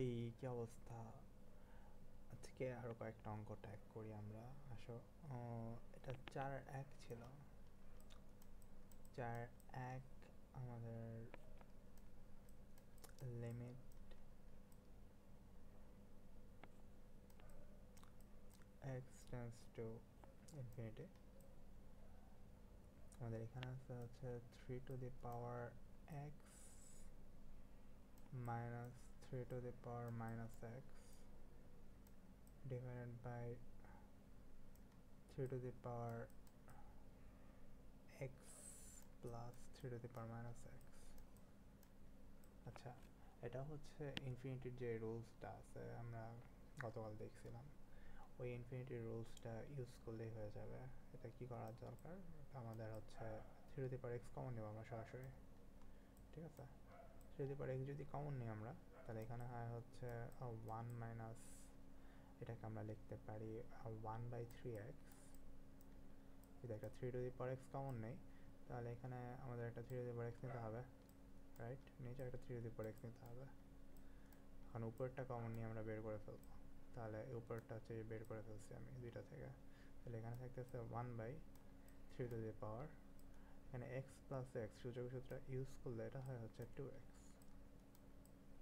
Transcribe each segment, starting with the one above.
এই কি অবস্থা? আজকে আরো কয়েকটা অঙ্ক ট্যাগ করি আমরা। আসো, এটা 4-1 ছিল। 4-1 আমাদের limit x tends to infinity. আমাদের এখানে আছে হচ্ছে 3 to the power x minus 3 to the power minus x divided by 3 to the power x plus 3 to the power minus x। আচ্ছা, এটা হচ্ছে ইনফিনিটির যে রুলসটা আছে আমরা গতকাল দেখছিলাম, ওই ইনফিনিটির রুলসটা ইউজ করলেই হয়ে যাবে। এটা কি করার দরকার, আমাদের হচ্ছে 3 to the power x common নেব আমরা সরাসরি। ঠিক আছে, 3 টু দি পাওয়ার x যদি কমন নিই আমরা, তাহলে এখানে হয় হচ্ছে 1 মাইনাস, এটাকে আমরা লিখতে পারি 1/3x। যদি একটা 3 to the power x common নেই, তাহলে এখানে আমাদের একটা 3 টু দি পাওয়ার x নিতে হবে, রাইট? নিচে একটা 3 টু দি পাওয়ার x নিতে হবে। এখন উপরেরটা কমন নিয়ে আমরা বের করে ফেলবো, তাহলে উপরেরটা হচ্ছে বের করে ফেলছি আমি দুইটা থেকে। তাহলে এখানে থাকতেছে 1/3 টু দি পাওয়ার, এখানে x প্লাস x সূচক সূত্র ইউজ করলে এটা হয় হচ্ছে 2x।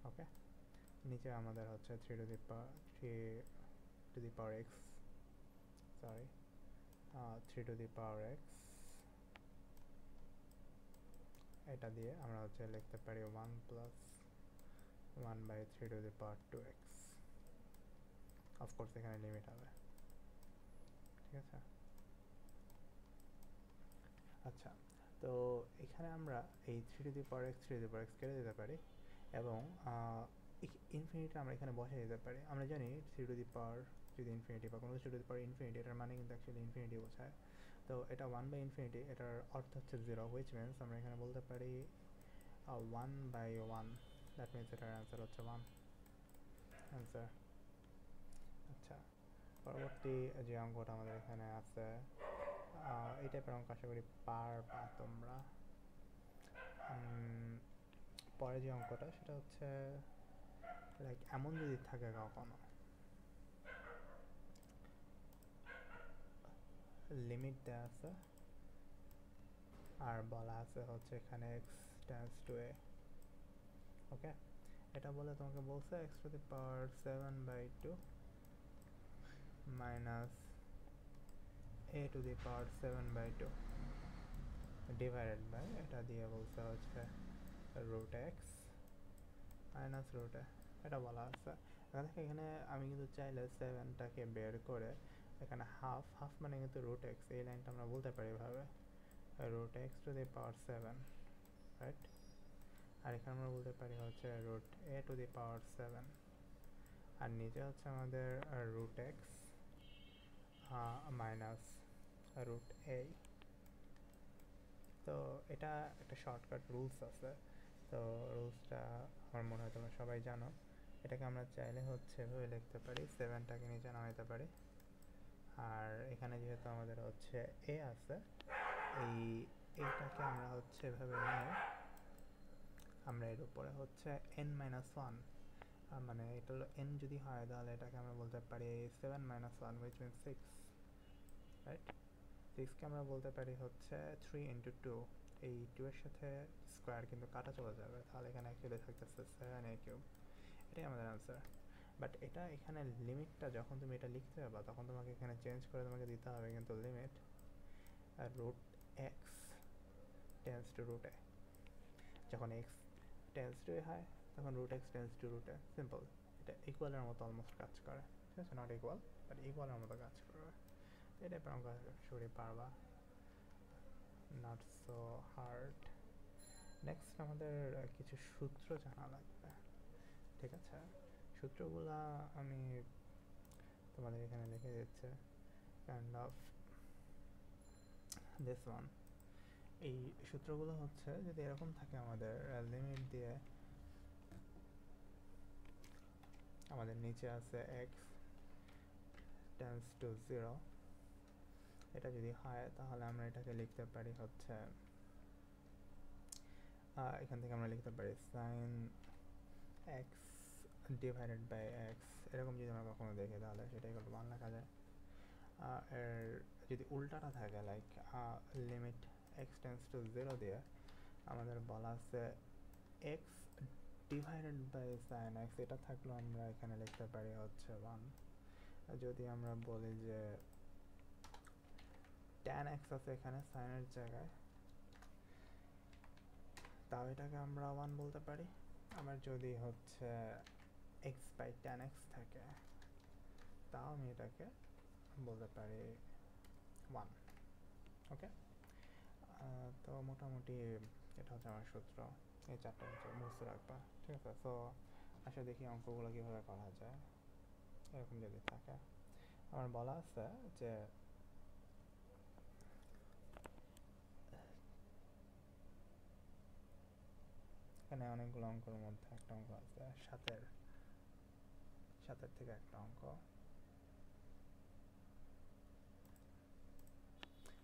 ওকে, নিচে আমাদের হচ্ছে 3 to the power 3 to the power x, sorry 3 to the power x, এটা দিয়ে আমরা হচ্ছে লিখতে পারি 1 plus 1/3 two the power 2x। Of course এখানে লিমিট হবে, ঠিক আছে? আচ্ছা, তো এখানে আমরা এই 3 to the power x 3 to the power x কেটে দিতে পারি, এবং ইনফিনিটি আমরা এখানে বসে দিতে পারি। আমরা জানি 3 টু দি পাওয়ার যদি ইনফিনিটি বা কোনো 3 টু দি পাওয়ার ইনফিনিটি, এটার মানে কিন্তু অ্যাকচুয়ালি ইনফিনিটি বোঝায়। তো এটা 1/ইনফিনিটি, এটার অর্থ হচ্ছে 0, হুইচ মিনস আমরা এখানে বলতে পারি 1/1। দ্যাট মিনস এটার অ্যান্সার হচ্ছে 1 অ্যান্সার। আচ্ছা, পরবর্তী যে অঙ্কটা আমাদের এখানে আছে, এই টাইপের অঙ্ক আশা করি পারবা তোমরা। পরে যে অঙ্কটা সেটা হচ্ছে লাইক এমন যদি থাকে কখনো লিমিট দেওয়া আছে আর বলা আছে হচ্ছে এখানে x tends to a। Okay, এটা বলে তোমাকে বলছে x to the power 7/2 minus a to the power 7/2 divided by, এটা দিয়ে বলছে হচ্ছে root x minus root a, এটা বলা আছে। এখানে আমি কিন্তু চাইলে 7টাকে বের করে এখানে হাফ হাফ মানে কিন্তু রুট এক্স, এই লাইনটা আমরা বলতে পারি এভাবে root x to the power 7, right? আর এখানে আমরা বলতে পারি হচ্ছে root A two the power 7, আর নিচে হচ্ছে আমাদের রুট এক্স মাইনাস রুট এ। তো এটা একটা শর্টকাট রুলস আছে, তো রুলসটা আমার মনে হয় তোমরা সবাই জানো। এটাকে আমরা চাইলে হচ্ছে এভাবে লিখতে পারি, 7টাকে নিচে নামাইতে পারি, আর এখানে যেহেতু আমাদের হচ্ছে এ আছে, এই এটাকে আমরা হচ্ছে এভাবে নিয়ে আমরা এর উপরে হচ্ছে n-1, মানে এটা হলো n যদি হয় তাহলে এটাকে আমরা বলতে পারি 7-1 which means 6, রাইট? 6কে আমরা বলতে পারি হচ্ছে 3 into 2, এই 2 এর সাথে স্কোয়ার কিন্তু কাটা চলে যাবে, তাহলে এখানে অ্যাকচুয়ালি থাকতেছে 7a³। এটাই আমাদের আনসার। বাট এটা এখানে লিমিটটা যখন তুমি এটা লিখতে যাবা তখন তোমাকে এখানে চেঞ্জ করে তোমাকে দিতে হবে কিন্তু limit root x tends to root a. যখন এক্স টেন্স টু এ হয় তখন root x tends to root a. Simple, এটা ইকুয়ালের মতো অলমোস্ট কাজ করে, ঠিক আছে? নট ইকুয়াল বাট ইকুয়ালের মতো কাজ করবে। এটা অঙ্ক সরি পারবা, নট সো হার্ড। নেক্সট আমাদের কিছু সূত্র জানা লাগবে, ঠিক আছে? সূত্রগুলা আমি তোমাদের এখানে লিখে দিচ্ছে, কাইন্ড অফ দিস ওয়ান। এই সূত্রগুলো হচ্ছে যদি এরকম থাকে, আমাদের লিমিট দিয়ে আমাদের নিচে আছে এক্স টেন্স টু 0, এটা যদি হয় তাহলে আমরা এটাকে লিখতে পারি হচ্ছে এখান থেকে আমরা লিখতে পারি sine x divided by x, এরকম যদি আমরা কখনো দেখি তাহলে সেটা ইকুয়াল টু 1 লেখা যায়। এর যদি উল্টাটা থাকে like limit x tends to 0 দিয়ে আমাদের বলা আছে x divided by sine x, এটা থাকলেও আমরা এখানে লিখতে পারি হচ্ছে 1। যদি আমরা বলি যে ট্যান এক্স আছে এখানে সাইনের জায়গায়, তাও এটাকে আমরা 1 বলতে পারি। আবার যদি হচ্ছে এক্স বাই ট্যান এক্স থাকে তাও আমি এটাকে বলতে পারি 1। ওকে, তো মোটামুটি এটা হচ্ছে আমার সূত্র। এই চারটা হচ্ছে মুখস্থ রাখবা, ঠিক আছে? সো আসলে দেখি অঙ্কগুলো কীভাবে করা যায়। এরকম যদি থাকে আমার বলা আছে যে এখানে অনেকগুলো অঙ্কের মধ্যে একটা অঙ্ক আছে সাতের থেকে একটা অঙ্ক।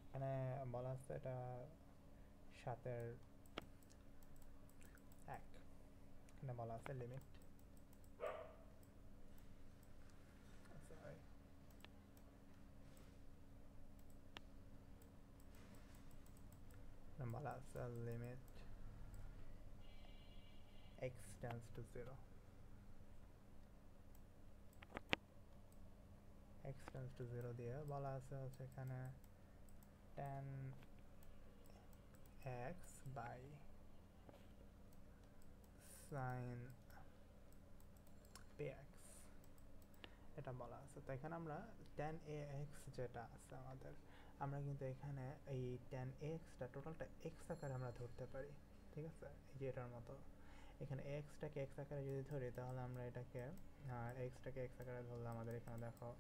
এখানে বলা আছে এটা 7-1, এখানে বলা আছে লিমিট বলা আছে limit x tends to 0, x tends to 0 দিয়ে বলা আছে হচ্ছে এখানে tan x by sin px এটা বলা আছে। তো এখানে আমরা tan ax যেটা আছে আমাদের, আমরা কিন্তু এখানে এই tan axটা টোটালটা x আকারে আমরা ধরতে পারি, ঠিক আছে? এই যে এটার মতো এখানে xটাকে x আকারে যদি ধরি তাহলে আমরা এটাকে xটাকে x আকারে ধরলে আমাদের এখানে দেখো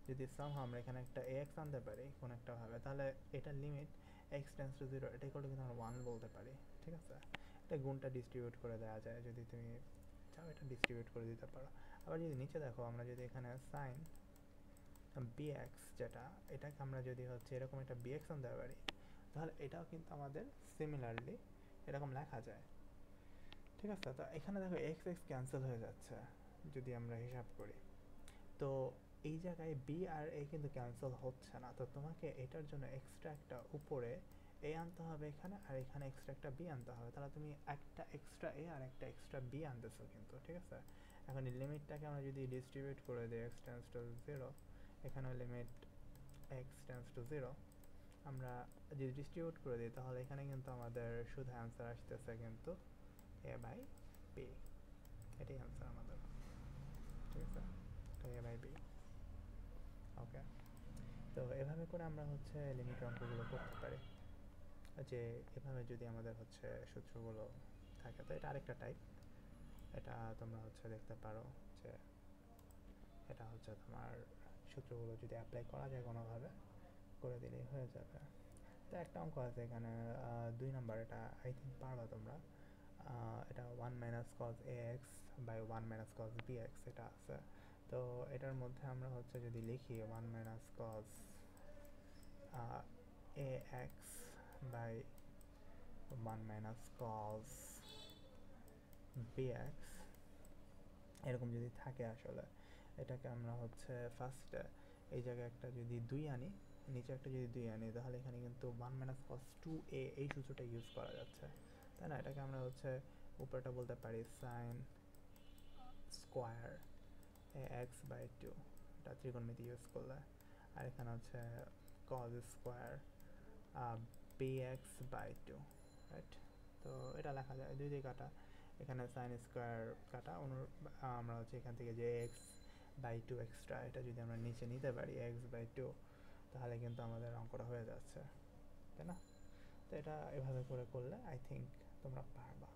যদি somehow আমরা এখানে একটা ax আনতে পারি কোনো একটা ভাবে, তাহলে এটা লিমিট x tends to 0 এটা ইকুয়াল টু কিন্তু আমরা 1 বলতে পারি, ঠিক আছে? এটা গুণটা ডিস্ট্রিবিউট করে দেওয়া যায়, যদি তুমি চাও এটা ডিস্ট্রিবিউট করে দিতে পারো। আবার যদি নিচে দেখো আমরা যদি এখানে sin bx যেটা, এটাকে আমরা যদি হচ্ছে এরকম একটা bx আনতে পারি তাহলে এটাও কিন্তু আমাদের সিমিলারলি এরকম লেখা যায়, ঠিক আছে? তো এখানে দেখো x x ক্যান্সেল হয়ে যাচ্ছে যদি আমরা হিসাব করি, তো এই জায়গায় b আর a কিন্তু ক্যান্সেল হচ্ছে না। তো তোমাকে এটার জন্য এক্সট্রা একটা উপরে a আনতে হবে এখানে, আর এখানে এক্সট্রা একটা b আনতে হবে, তাহলে তুমি একটা এক্সট্রা a আর একটা এক্সট্রা b আনতেছো কিন্তু, ঠিক আছে? এখন এই লিমিটটাকে আমরা যদি ডিস্ট্রিবিউট করে দিই x tends to 0, এখানে লিমিট x tends to 0 আমরা যদি ডিস্ট্রিবিউট করে দিই তাহলে এখানে কিন্তু আমাদের শুধু অ্যান্সার আসতেছে কিন্তু a বাই b, এটাই অ্যান্সার আমাদের, ঠিক আছে? তো a বাই b। ওকে, তো এভাবে করে আমরা হচ্ছে লিমিট অঙ্কগুলো করতে পারি, যে এভাবে যদি আমাদের হচ্ছে সূত্রগুলো থাকে। তো এটা আরেকটা টাইপ, এটা তোমরা হচ্ছে দেখতে পারো যে এটা হচ্ছে তোমার সূত্রগুলো যদি অ্যাপ্লাই করা যায় কোনোভাবে করে দিলেই হয়ে যাবে। তো একটা অঙ্ক আছে এখানে 2 নাম্বার, এটা আই থিঙ্ক পারবা তোমরা। এটা 1 minus cos ax by 1 minus cos bx এটা আছে। তো এটার মধ্যে আমরা হচ্ছে যদি লিখি 1 minus cos ax by 1 minus cos bx এরকম যদি থাকে, আসলে এটাকে আমরা হচ্ছে ফার্স্টে এই জায়গায় একটা যদি 2 আনি, নিচে একটা যদি 2 আনি, তাহলে এখানে কিন্তু 1 minus cos 2a এই সূত্রটা ইউজ করা যাচ্ছে, তাই না? এটাকে আমরা হচ্ছে উপরটা বলতে পারি sin স্কোয়ার ax by 2, এটা ত্রিকোণমিতি ইউজ করলে। আর এখানে হচ্ছে cos square bx by 2, right? তো এটা লেখা যায় দুই দিকে কাটা, এখানে সাইন স্কোয়ার কাটা আমরা হচ্ছে এখান থেকে যে এক্স বাই 2 এক্সট্রা, এটা যদি আমরা নিচে নিতে পারি এক্স বাই 2, তাহলে কিন্তু আমাদের অঙ্কটা হয়ে যাচ্ছে, তাই না? তো এটা এভাবে করে করলে আই থিঙ্ক তোমরা পারবা।